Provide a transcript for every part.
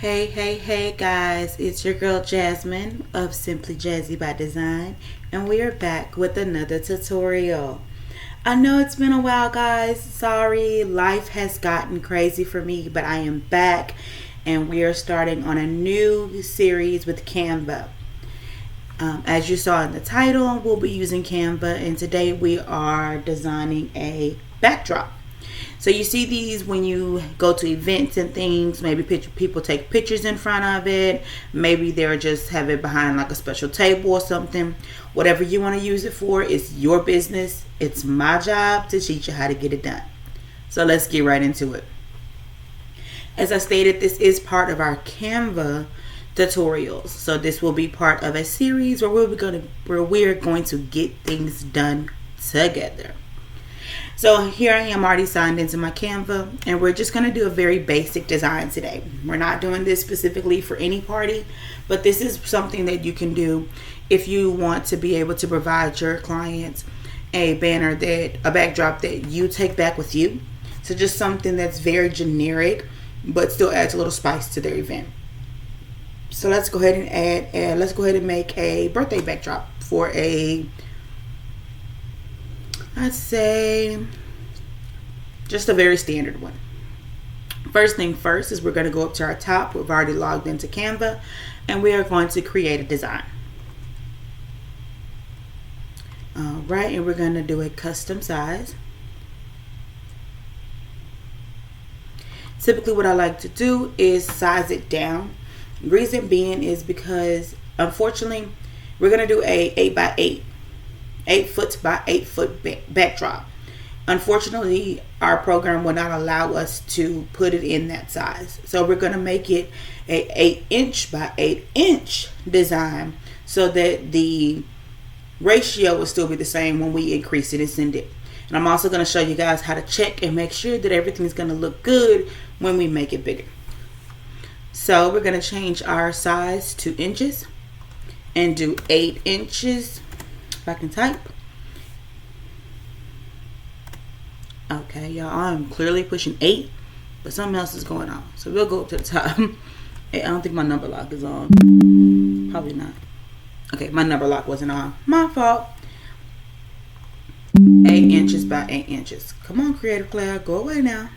Hey guys, it's your girl Jasmine of Simply Jazzy by Design, and we are back with another tutorial. I know it's been a while, guys. Sorry, life has gotten crazy for me, but I am back and we are starting on a new series with Canva. As you saw in the title, we'll be using Canva, and today we are designing a backdrop. So you see these when you go to events and things. Maybe people take pictures in front of it. Maybe they're just have it behind like a special table or something. Whatever you want to use it for, it's your business. It's my job to teach you how to get it done. So let's get right into it. As I stated, this is part of our Canva tutorials. So this will be part of a series where we're going to get things done together. So here I am already signed into my Canva, and we're just going to do a very basic design today. We're not doing this specifically for any party, but this is something that you can do if you want to be able to provide your clients a backdrop that you take back with you. So just something that's very generic, but still adds a little spice to their event. So let's go ahead and let's go ahead and make a birthday backdrop for I'd say just a very standard one. First thing first is we're going to go up to our top. We've already logged into Canva, and we are going to create a design. Alright, and we're going to do a custom size. Typically what I like to do is size it down. Reason being is because unfortunately we're going to do a 8 foot by 8 foot backdrop. Unfortunately, our program will not allow us to put it in that size. So we're going to make it a 8 inch by 8 inch design so that the ratio will still be the same when we increase it and send it. And I'm also going to show you guys how to check and make sure that everything's going to look good when we make it bigger. So we're going to change our size to inches and do 8 inches. If I can type. Okay, y'all, I'm clearly pushing 8, but something else is going on. So we'll go up to the top. I don't think my number lock is on. Probably not. Okay, my number lock wasn't on. My fault. 8 inches by 8 inches. Come on, Creative Cloud, go away now.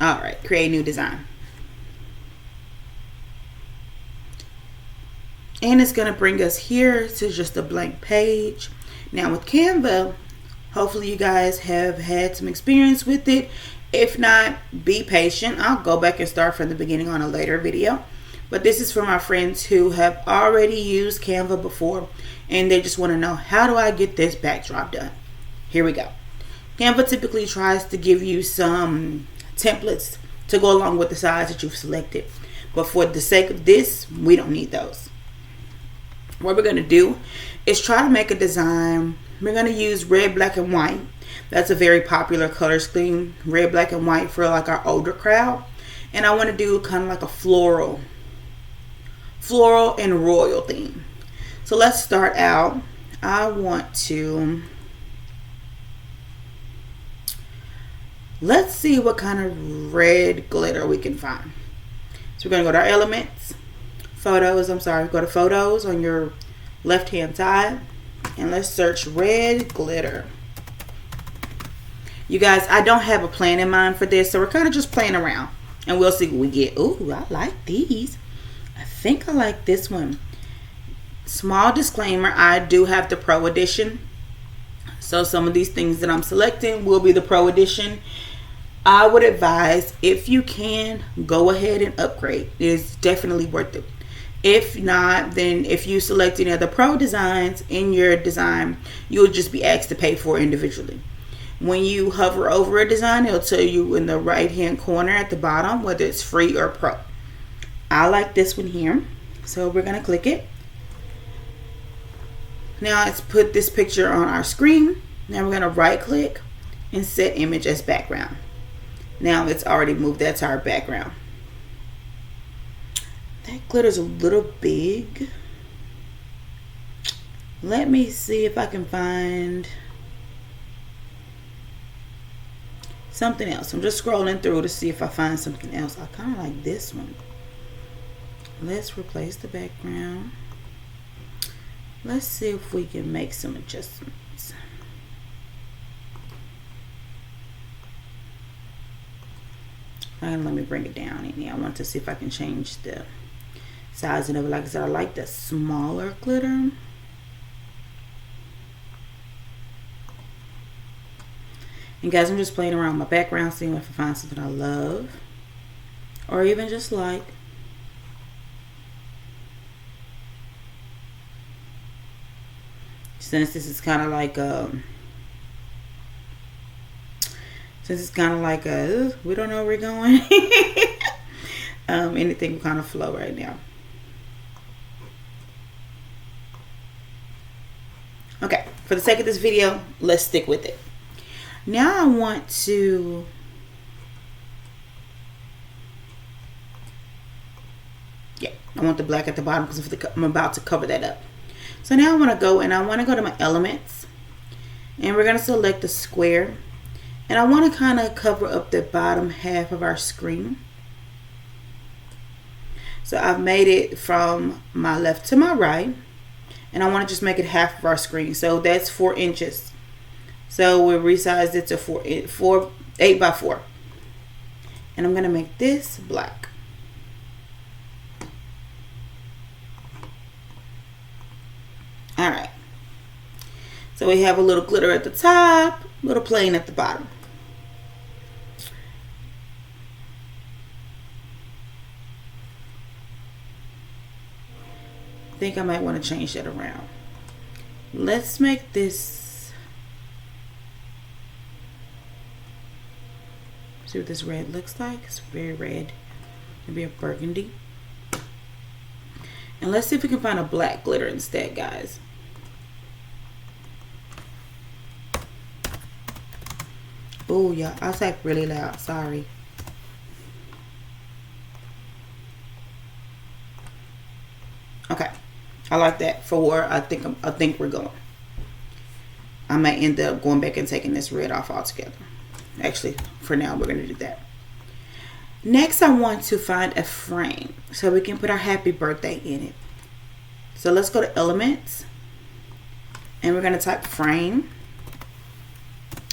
All right, create new design. And it's going to bring us here to just a blank page. Now with Canva, hopefully you guys have had some experience with it. If not, be patient. I'll go back and start from the beginning on a later video. But this is for my friends who have already used Canva before, and they just want to know, how do I get this backdrop done? Here we go. Canva typically tries to give you some templates to go along with the size that you've selected. But for the sake of this, we don't need those. What we're going to do is try to make a design. We're going to use red, black, and white. That's a very popular color scheme. Red, black, and white for like our older crowd. And I want to do kind of like a floral and royal theme. So let's start out. Let's see what kind of red glitter we can find. So we're going to go to our elements. Go to photos on your left hand side, and let's search red glitter. You guys, I don't have a plan in mind for this, so we're kind of just playing around and we'll see what we get. Ooh, I like these. I think I like this one. Small disclaimer, I do have the Pro Edition, so some of these things that I'm selecting will be the Pro Edition. I would advise, if you can, go ahead and upgrade. It is definitely worth it. If not, then if you select any of the Pro designs in your design, you'll just be asked to pay for it individually. When you hover over a design, it'll tell you in the right hand corner at the bottom whether it's free or Pro. I like this one here, so we're going to click it. Now let's put this picture on our screen. Now we're going to right click and set image as background. Now it's already moved that to our background. That glitter's a little big. Let me see if I can find something else. I'm just scrolling through to see if I find something else. I kind of like this one. Let's replace the background. Let's see if we can make some adjustments. And let me bring it down in here. I want to see if I can change the size of it. Like I said, I like the smaller glitter. And guys, I'm just playing around with my background, seeing if I find something I love or even just like. Since this is kind of like we don't know where we're going. Anything will kind of flow right now. Okay, for the sake of this video, let's stick with it. Now I want to I want the black at the bottom because I'm about to cover that up. So now I want to go to my elements, and we're going to select the square, and I want to kind of cover up the bottom half of our screen. So I've made it from my left to my right, and I want to just make it half of our screen. So that's 4 inches. So we resized it to 8 by 4. And I'm going to make this black. Alright. So we have a little glitter at the top, a little plain at the bottom. I think I might want to change that around. Let's make this. See what this red looks like. It's very red. Maybe a burgundy. And let's see if we can find a black glitter instead, guys. Oh, yeah. I type really loud. Sorry. Okay. I like that for where I think we're going. I might end up going back and taking this red off altogether. Actually, for now, we're going to do that. Next, I want to find a frame so we can put our happy birthday in it. So let's go to elements, and we're going to type frame.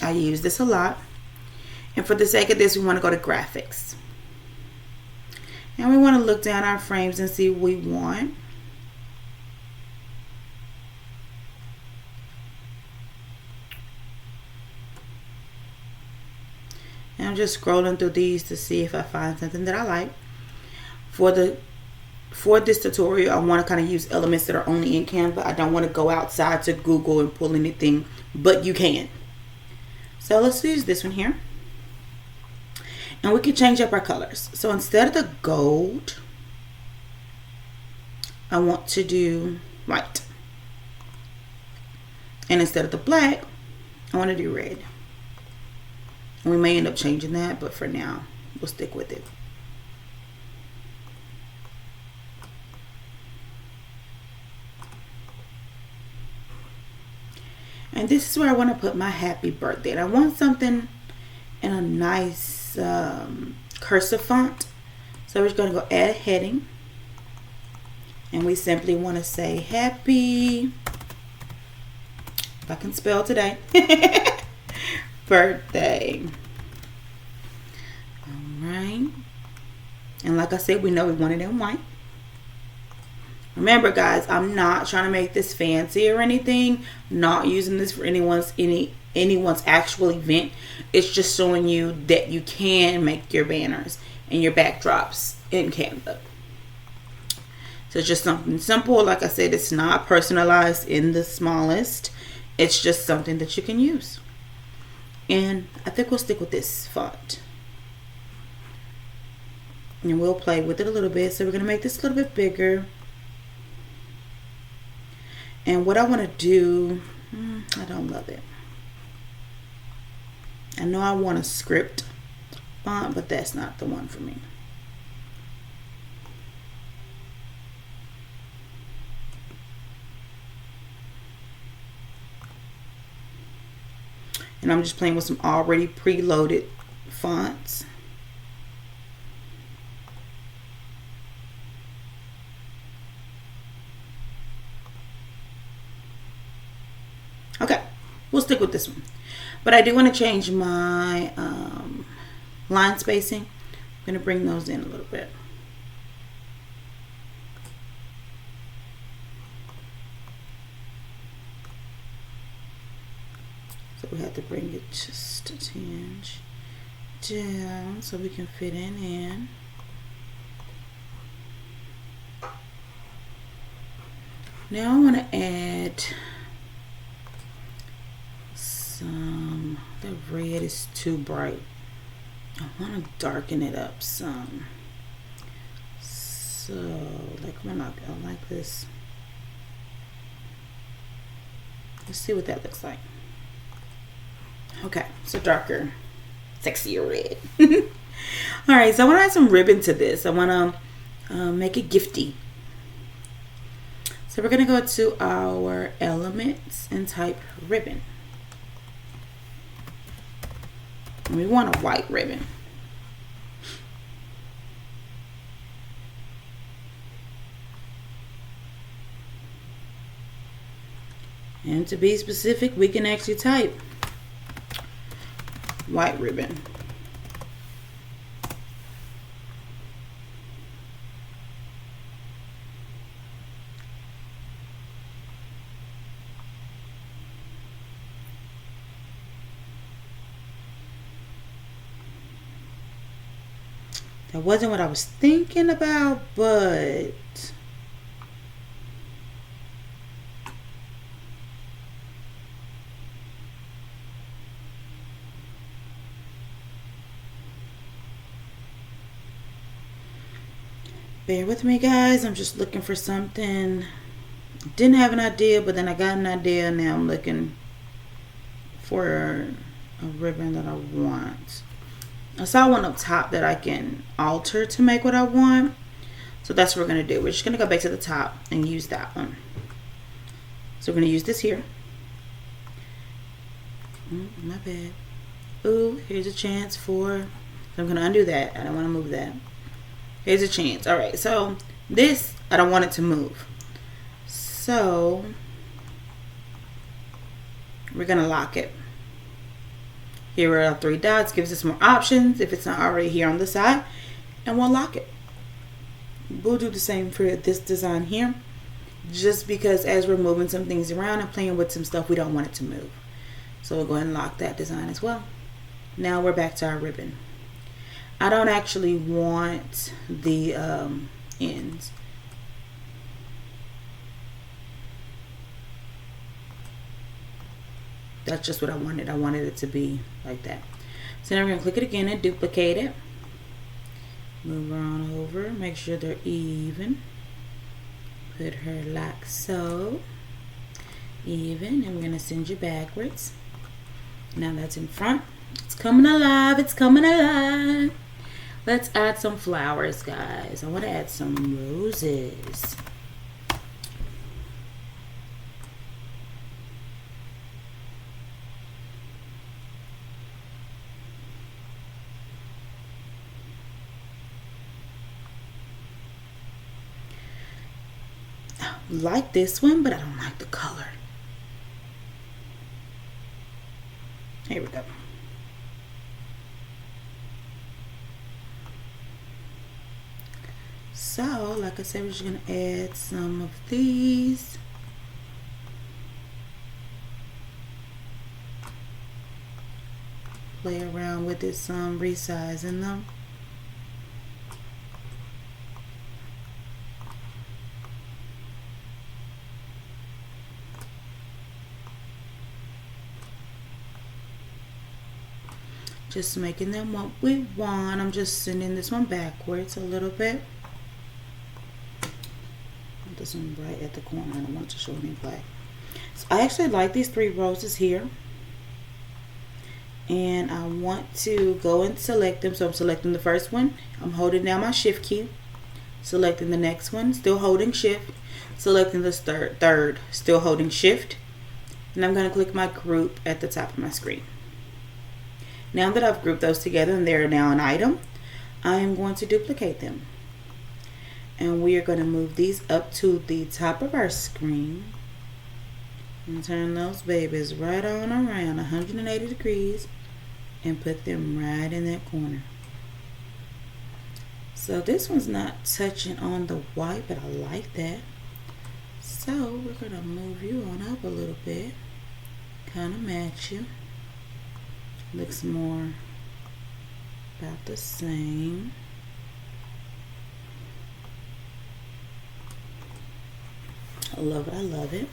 I use this a lot. And for the sake of this, we want to go to graphics. And we want to look down our frames and see what we want. And I'm just scrolling through these to see if I find something that I like. For this tutorial, I want to kind of use elements that are only in Canva. I don't want to go outside to Google and pull anything, but you can. So let's use this one here. And we can change up our colors. So instead of the gold, I want to do white. And instead of the black, I want to do red. And we may end up changing that, but for now, we'll stick with it. And this is where I want to put my happy birthday. And I want something in a nice cursive font. So we're just going to go add a heading. And we simply want to say happy, if I can spell today, birthday. Alright. And like I said, we know we want it in white. Remember, guys, I'm not trying to make this fancy or anything. Not using this for anyone's actual event. It's just showing you that you can make your banners and your backdrops in Canva. So it's just something simple. Like I said, it's not personalized in the smallest. It's just something that you can use. And I think we'll stick with this font. And we'll play with it a little bit. So we're going to make this a little bit bigger. And what I want to do, I don't love it. I know I want a script font, but that's not the one for me. And I'm just playing with some already preloaded fonts. Okay, we'll stick with this one. But I do want to change my line spacing. I'm going to bring those in a little bit. So we have to bring it just a tinge down so we can fit in. Now I want to add some, the red is too bright. I want to darken it up some. So like when I go like this. Let's see what that looks like. Okay, so darker, sexier red. All right, so I want to add some ribbon to this. I want to make it gifty. So we're going to go to our elements and type ribbon. And we want a white ribbon. And to be specific, we can actually type white ribbon. That wasn't what I was thinking about, but bear with me, guys. I'm just looking for something. Didn't have an idea, but then I got an idea. Now I'm looking for a ribbon that I want. I saw one up top that I can alter to make what I want. So that's what we're going to do. We're just going to go back to the top and use that one. So we're going to use this here. My bad. Ooh, here's a chance for... I'm going to undo that. I don't want to move that. Here's a chance. All right, so this, I don't want it to move. So we're going to lock it. Here are our three dots. Gives us more options if it's not already here on the side. And we'll lock it. We'll do the same for this design here. Just because as we're moving some things around and playing with some stuff, we don't want it to move. So we'll go ahead and lock that design as well. Now we're back to our ribbon. I don't actually want the ends. That's just what I wanted. I wanted it to be like that. So now we're going to click it again and duplicate it. Move her on over. Make sure they're even. Put her like so. Even. And we're going to send you backwards. Now that's in front. It's coming alive. It's coming alive. Let's add some flowers, guys. I want to add some roses. Like this one, but I don't like the color. Here we go. So, like I said, we're just going to add some of these. Play around with this, resizing them. Just making them what we want. I'm just sending this one backwards a little bit. This one right at the corner. I don't want to show any black. So I actually like these three roses here. And I want to go and select them. So I'm selecting the first one. I'm holding down my shift key. Selecting the next one. Still holding shift. Selecting the third. Still holding shift. And I'm going to click my group at the top of my screen. Now that I've grouped those together and they're now an item, I am going to duplicate them. And we are going to move these up to the top of our screen. And turn those babies right on around 180 degrees and put them right in that corner. So this one's not touching on the white, but I like that. So we're going to move you on up a little bit. Kind of match you. Looks more about the same. I love it, I love it.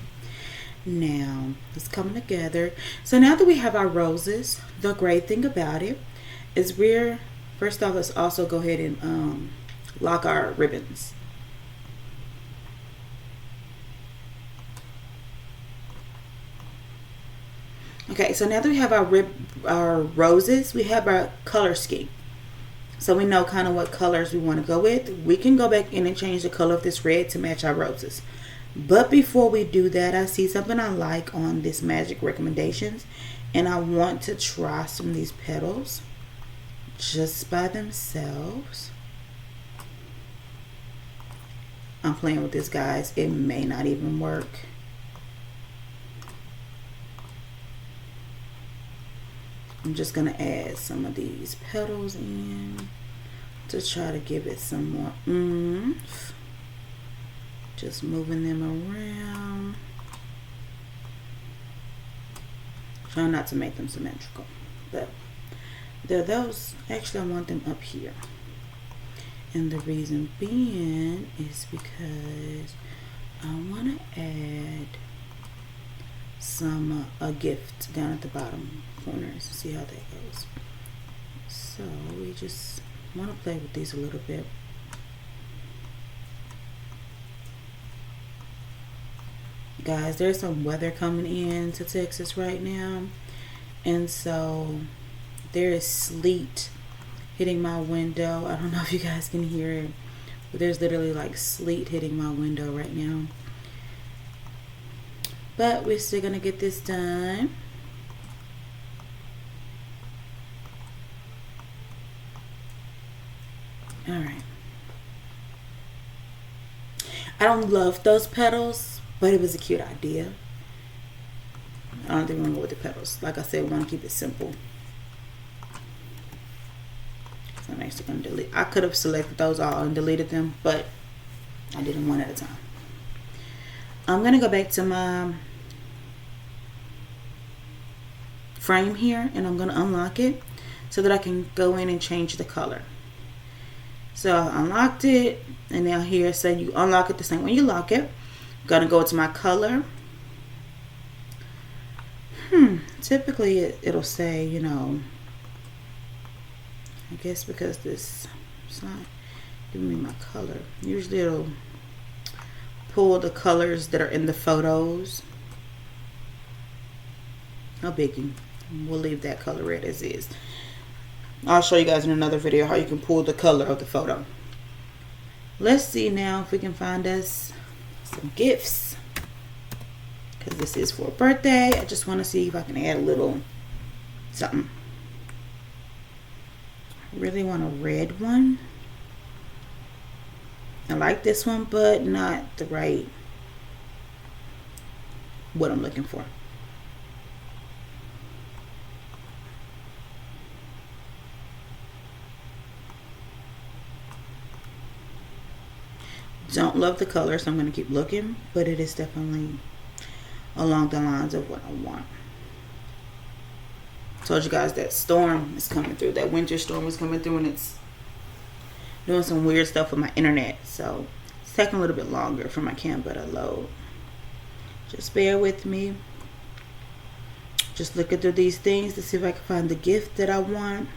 Now it's coming together. So now that we have our roses, the great thing about it is first off, let's also go ahead and lock our ribbons. Okay, so now that we have our roses, we have our color scheme. So we know kind of what colors we want to go with. We can go back in and change the color of this red to match our roses. But before we do that, I see something I like on this Magic Recommendations. And I want to try some of these petals just by themselves. I'm playing with this, guys. It may not even work. I'm just going to add some of these petals in to try to give it some more oomph. Just moving them around. Trying not to make them symmetrical. But they're those. Actually, I want them up here. And the reason being is because I want to add some a gift down at the bottom corners. See how that goes. So we just want to play with these a little bit. Guys, there's some weather coming in to Texas right now, and so there is sleet hitting my window. I don't know if you guys can hear it, but there's literally like sleet hitting my window right now. But we're still gonna get this done. All right. I don't love those petals, but it was a cute idea. I don't think we're gonna go with the petals. Like I said, we want to keep it simple. So I'm actually gonna delete. I could have selected those all and deleted them, but I did them one at a time. I'm gonna go back to my frame here, and I'm gonna unlock it so that I can go in and change the color. So I unlocked it, and now here say you unlock it the same way you lock it. I'm gonna go to my color. Typically it'll say, you know, I guess because it's not giving me my color. Usually it'll pull the colors that are in the photos. No biggie. We'll leave that color red as is. I'll show you guys in another video how you can pull the color of the photo. Let's see now if we can find us some gifts. Because this is for a birthday. I just want to see if I can add a little something. I really want a red one. I like this one, but not the right what I'm looking for. Don't love the color, so I'm going to keep looking, but it is definitely along the lines of what I want. Told you guys that storm is coming through. That winter storm is coming through, and it's doing some weird stuff with my internet, so it's taking a little bit longer for my Canva to load. Just bear with me. Just looking through these things to see if I can find the gift that I want.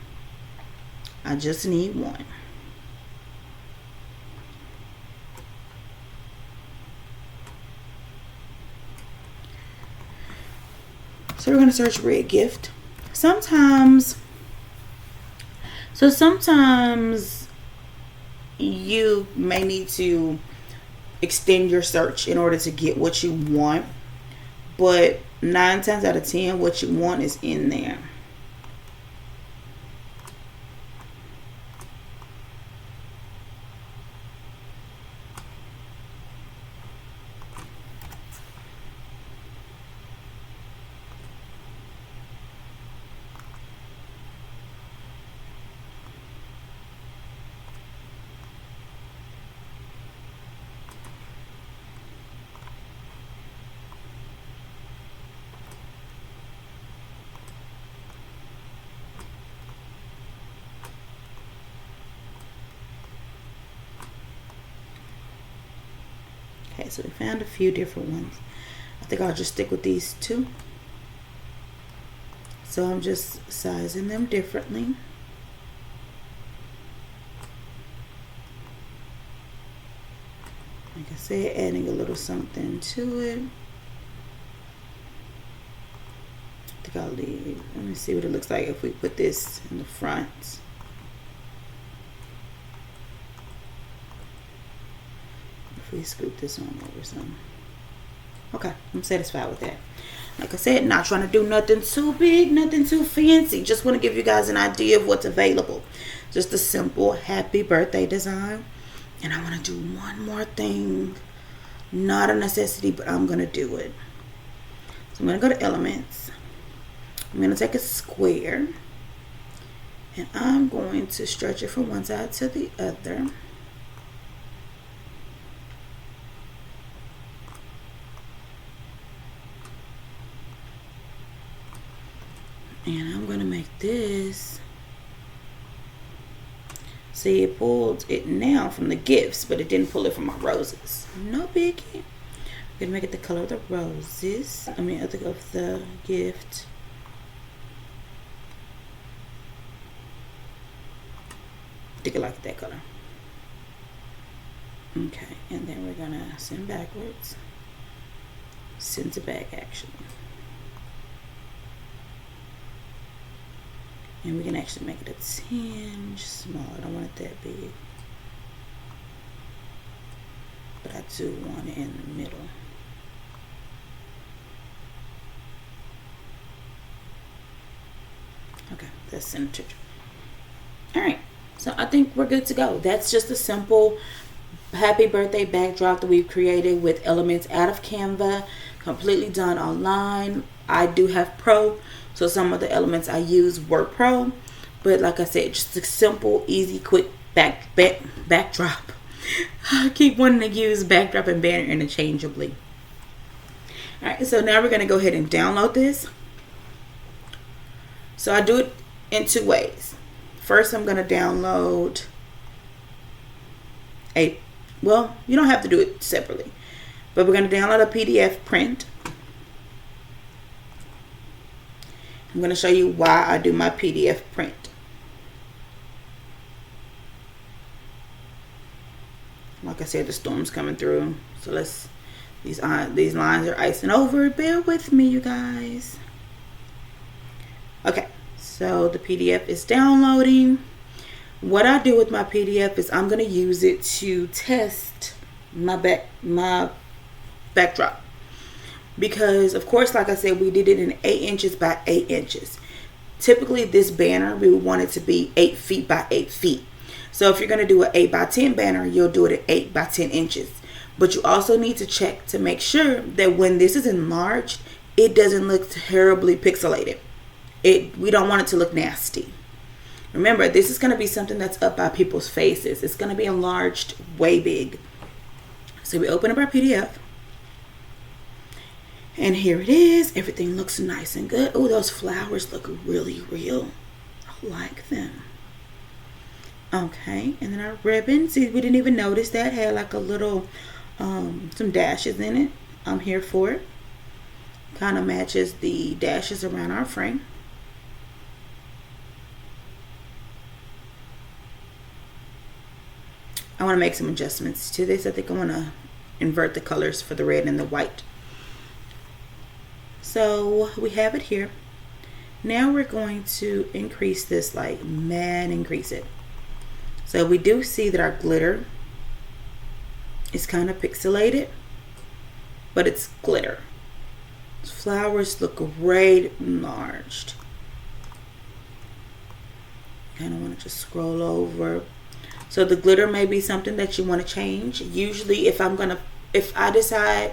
I just need one. So we're going to search red gift. Sometimes you may need to extend your search in order to get what you want. But 9 times out of 10, what you want is in there. Okay, so we found a few different ones. I think I'll just stick with these two. So I'm just sizing them differently. Like I said, adding a little something to it. I think I'll leave. Let me see what it looks like if we put this in the front. If we scoop this on over some. Okay, I'm satisfied with that. Like I said, not trying to do nothing too big, nothing too fancy. Just want to give you guys an idea of what's available. Just a simple happy birthday design. And I want to do one more thing. Not a necessity, but I'm going to do it. So I'm going to go to elements. I'm going to take a square. And I'm going to stretch it from one side to the other. And I'm going to make this. See, it pulled it now from the gifts, but it didn't pull it from my roses. No biggie. I'm going to make it the color of the roses. Of the gift. I think I like that color. Okay, and then we're going to send backwards. Send to back, actually. And we can actually make it a tinge smaller. I don't want it that big. But I do want it in the middle. Okay, that's centered. Alright, so I think we're good to go. That's just a simple happy birthday backdrop that we've created with elements out of Canva. Completely done online. I do have Pro. So some of the elements I use were Pro, but like I said, just a simple, easy, quick backdrop. I keep wanting to use backdrop and banner interchangeably. All right, so now we're going to go ahead and download this. So I do it in two ways. First, I'm going to download well, you don't have to do it separately, but we're going to download a PDF print. I'm going to show you why I do my PDF print. Like I said, the storm's coming through. So these lines are icing over. Bear with me, you guys. Okay, so the PDF is downloading. What I do with my PDF is I'm going to use it to test my backdrop. Because, of course, like I said, we did it in 8 inches by 8 inches. Typically, this banner, we would want it to be 8 feet by 8 feet. So if you're going to do an 8 by 10 banner, you'll do it at 8 by 10 inches. But you also need to check to make sure that when this is enlarged, it doesn't look terribly pixelated. We don't want it to look nasty. Remember, this is going to be something that's up by people's faces. It's going to be enlarged way big. So we open up our PDF. And here it is. Everything looks nice and good. Oh, those flowers look really real. I like them. Okay, and then our ribbon. See, we didn't even notice that. Had like a little, some dashes in it. I'm here for it. Kind of matches the dashes around our frame. I want to make some adjustments to this. I think I want to invert the colors for the red and the white. So we have it here. Now we're going to increase this, like mad increase it. So we do see that our glitter is kind of pixelated, but it's glitter. Flowers look great enlarged. Kind of want to just scroll over. So the glitter may be something that you want to change. Usually if I decide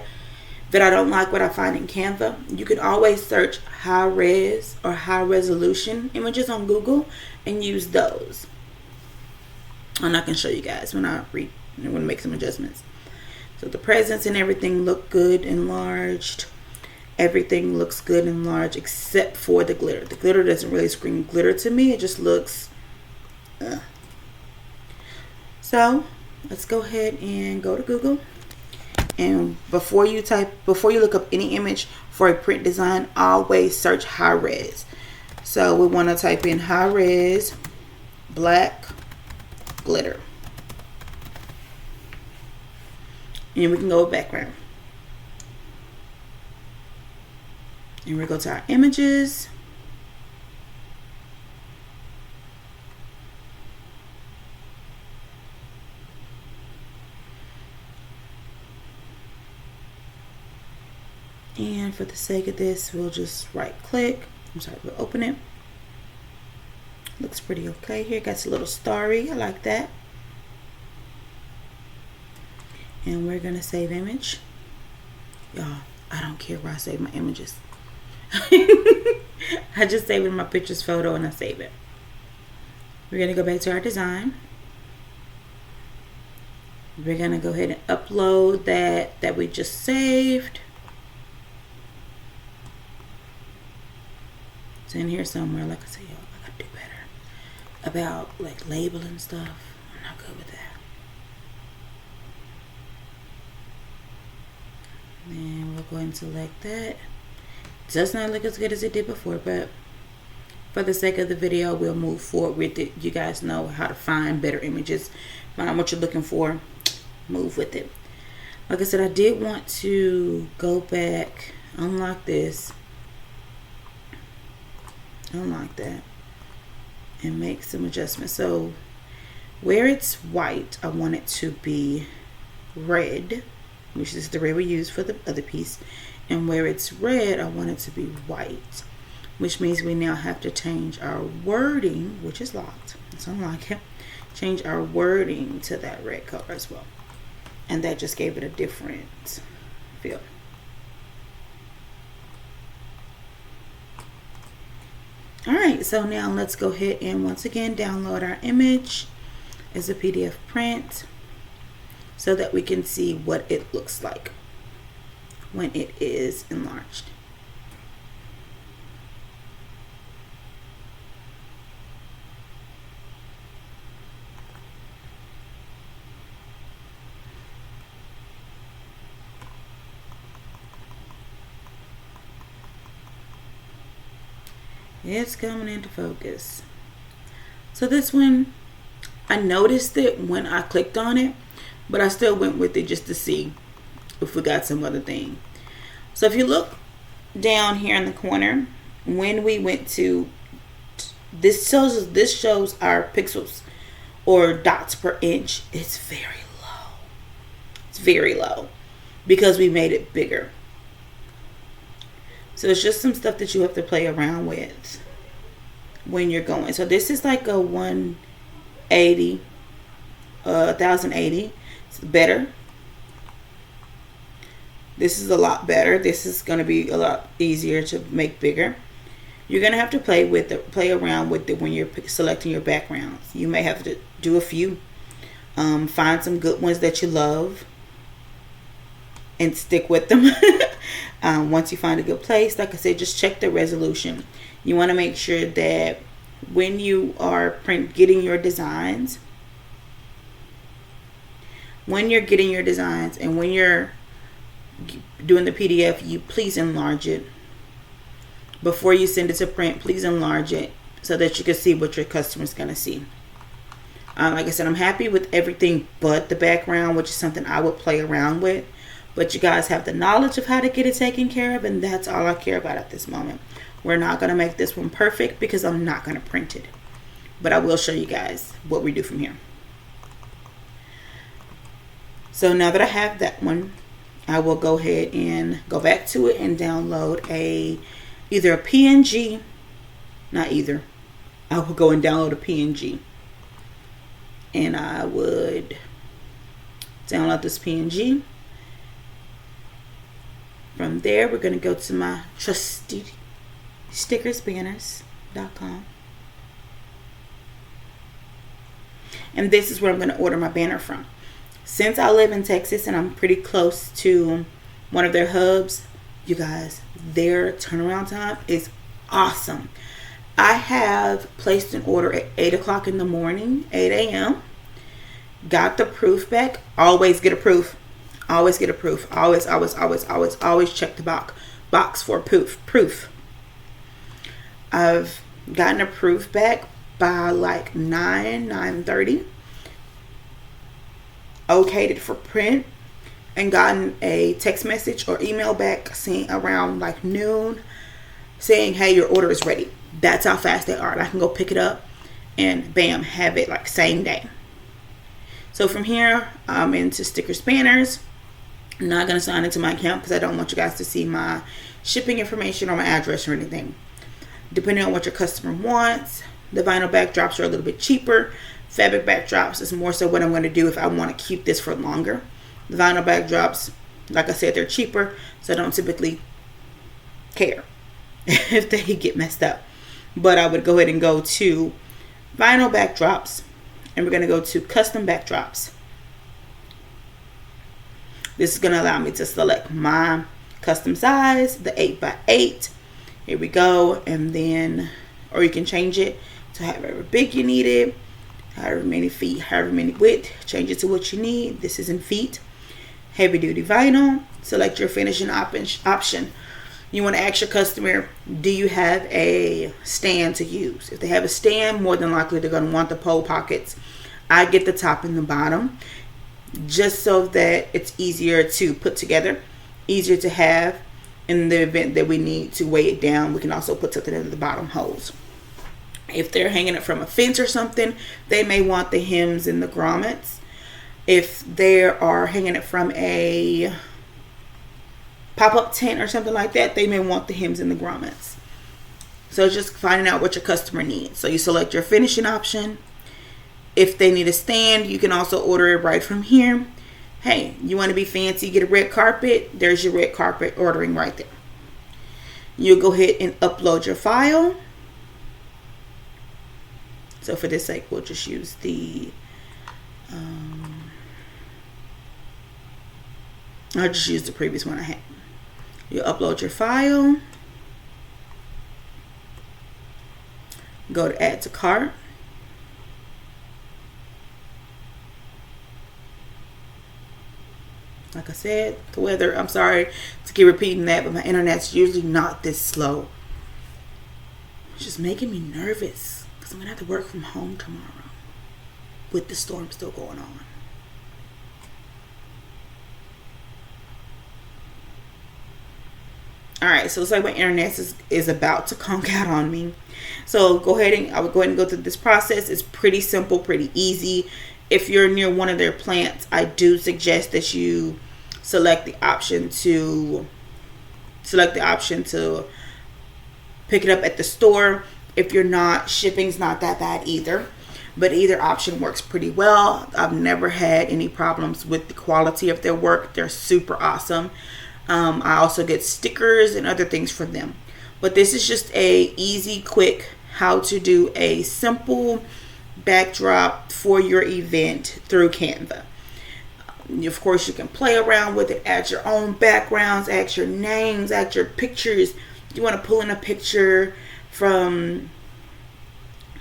that I don't like what I find in Canva, you can always search high res or high resolution images on Google and use those. And I can show you guys when I make some adjustments. So the presents and everything look good enlarged. Everything looks good enlarged except for the glitter. The glitter doesn't really scream glitter to me. It just looks So let's go ahead and go to Google And before you look up any image for a print design, always search high res. So we want to type in high res black glitter. And we can go with background. And we go to our images. And for the sake of this, we'll just right click. We'll open it. Looks pretty okay here. Got a little starry. I like that. And we're gonna save image. Y'all, I don't care where I save my images. I just save it in my pictures photo and I save it. We're gonna go back to our design. We're gonna go ahead and upload that we just saved. It's in here somewhere. Like I said, y'all, I gotta do better about like labeling stuff. I'm not good with that. And we'll go ahead and select that. It does not look as good as it did before, but for the sake of the video, we'll move forward with it. You guys know how to find better images, find what you're looking for, move with it. Like I said, I did want to go back, unlock this, unlock that, and make some adjustments. So where it's white, I want it to be red, which is the red we use for the other piece. And where it's red, I want it to be white, which means we now have to change our wording, which is locked. Let's unlock it. Change our wording to that red color as well. And that just gave it a different feel. Alright, so now let's go ahead and once again download our image as a PDF print so that we can see what it looks like when it is enlarged. It's coming into focus. So this one, I noticed it when I clicked on it, but I still went with it just to see if we got some other thing. So if you look down here in the corner, when we went to this shows our pixels or dots per inch. It's very low. It's very low because we made it bigger. So it's just some stuff that you have to play around with when you're going. So this is like a 1080. It's better. This is a lot better. This is going to be a lot easier to make bigger. You're going to have to play around with it when you're selecting your backgrounds. You may have to do a few. Find some good ones that you love and stick with them. Once you find a good place, like I said, just check the resolution. You want to make sure that when you are getting your designs, and when you're doing the PDF, you please enlarge it. Before you send it to print, please enlarge it so that you can see what your customer's going to see. Like I said, I'm happy with everything but the background, which is something I would play around with. But you guys have the knowledge of how to get it taken care of, and that's all I care about at this moment. We're not going to make this one perfect because I'm not going to print it. But I will show you guys what we do from here. So now that I have that one, I will go ahead and go back to it and download either a PNG. I will go and download a PNG. And I would download this PNG. From there, we're going to go to my trusty stickersbanners.com. And this is where I'm going to order my banner from. Since I live in Texas and I'm pretty close to one of their hubs, you guys, their turnaround time is awesome. I have placed an order at 8 o'clock in the morning, 8 a.m. Got the proof back. Always get a proof. Always get a proof. Always check the box for proof. I've gotten a proof back by like 9:30. Okayed it for print and gotten a text message or email back saying around like noon saying, hey, your order is ready. That's how fast they are. And I can go pick it up and bam, have it like same day. So from here, I'm into stickers, banners. I'm not going to sign into my account because I don't want you guys to see my shipping information or my address or anything. Depending on what your customer wants, the vinyl backdrops are a little bit cheaper. Fabric backdrops is more so what I'm going to do if I want to keep this for longer. The vinyl backdrops, like I said, they're cheaper, so I don't typically care if they get messed up. But I would go ahead and go to vinyl backdrops, and we're going to go to custom backdrops. This is going to allow me to select my custom size, the 8x8. Here we go. And then, or you can change it to however big you need it, however many feet, however many width. Change it to what you need. This is in feet. Heavy duty vinyl. Select your finishing option. You want to ask your customer, do you have a stand to use? If they have a stand, more than likely they're going to want the pole pockets. I get the top and the bottom just so that it's easier to put together, easier to have. In the event that we need to weigh it down, we can also put something into the bottom holes. If they're hanging it from a fence or something, they may want the hems and the grommets. If they are hanging it from a pop-up tent or something like that, they may want the hems and the grommets. So it's just finding out what your customer needs. So you select your finishing option. If they need a stand, you can also order it right from here. Hey, you want to be fancy, get a red carpet? There's your red carpet ordering right there. You'll go ahead and upload your file. So for this sake, we'll just use the I'll just use the previous one I had. You upload your file. Go to add to cart. Like I said, the weather, I'm sorry to keep repeating that, but my internet's usually not this slow. It's just making me nervous because I'm going to have to work from home tomorrow with the storm still going on. Alright, so it's like my internet is about to conk out on me. So I would go ahead and go through this process. It's pretty simple, pretty easy. If you're near one of their plants, I do suggest that you select the option to pick it up at the store. If you're not, shipping's not that bad either. But either option works pretty well. I've never had any problems with the quality of their work. They're super awesome. I also get stickers and other things from them. But this is just a easy, quick how to do a simple backdrop for your event through Canva. Of course, you can play around with it, add your own backgrounds, add your names, add your pictures. You want to pull in a picture from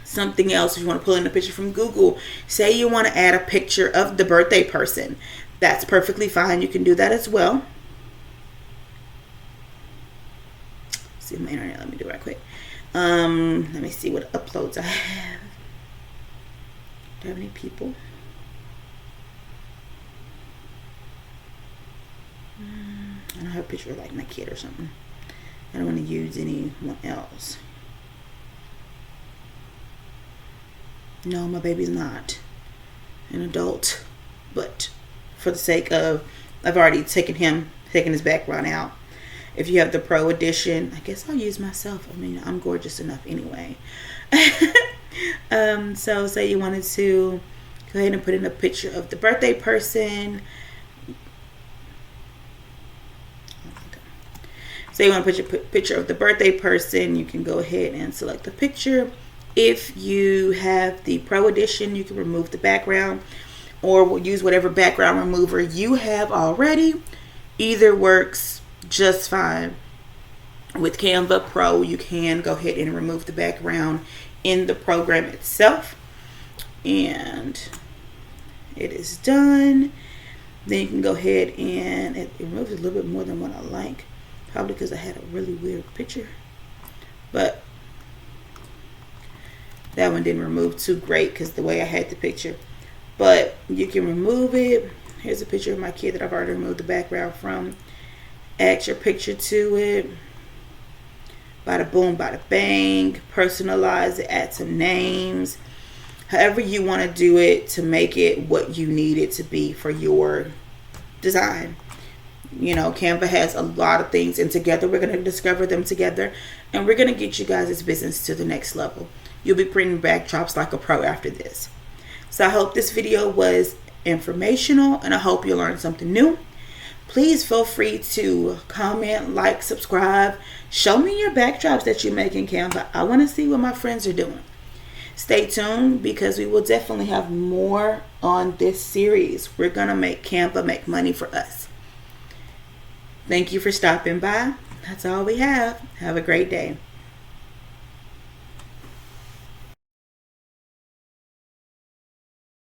something else. If you want to pull in a picture from Google, say you want to add a picture of the birthday person, that's perfectly fine. You can do that as well. See my internet, let me do it right quick. Let me see what uploads I have. Do I have any people? I don't have a picture of like my kid or something. I don't want to use anyone else. No, my baby's not an adult, but for the sake of, I've already taken his background out. If you have the Pro Edition, I guess I'll use myself. I mean, I'm gorgeous enough anyway. So say you wanted to go ahead and put in a picture of the birthday person. So you want to put your picture of the birthday person, you can go ahead and select the picture. If you have the Pro Edition, you can remove the background or we'll use whatever background remover you have already. Either works just fine. With Canva Pro, you can go ahead and remove the background in the program itself. And it is done. Then you can go ahead and it removes a little bit more than what I like. Probably because I had a really weird picture. But that one didn't remove too great because the way I had the picture. But you can remove it. Here's a picture of my kid that I've already removed the background from. Add your picture to it. Bada boom, bada bang. Personalize it. Add some names. However you want to do it to make it what you need it to be for your design. You know, Canva has a lot of things, and together we're going to discover them together, and we're going to get you guys' business to the next level. You'll be printing backdrops like a pro after this. So I hope this video was informational, and I hope you learned something new. Please feel free to comment, like, subscribe. Show me your backdrops that you make in Canva. I want to see what my friends are doing. Stay tuned because we will definitely have more on this series. We're going to make Canva make money for us. Thank you for stopping by. That's all we have. Have a great day.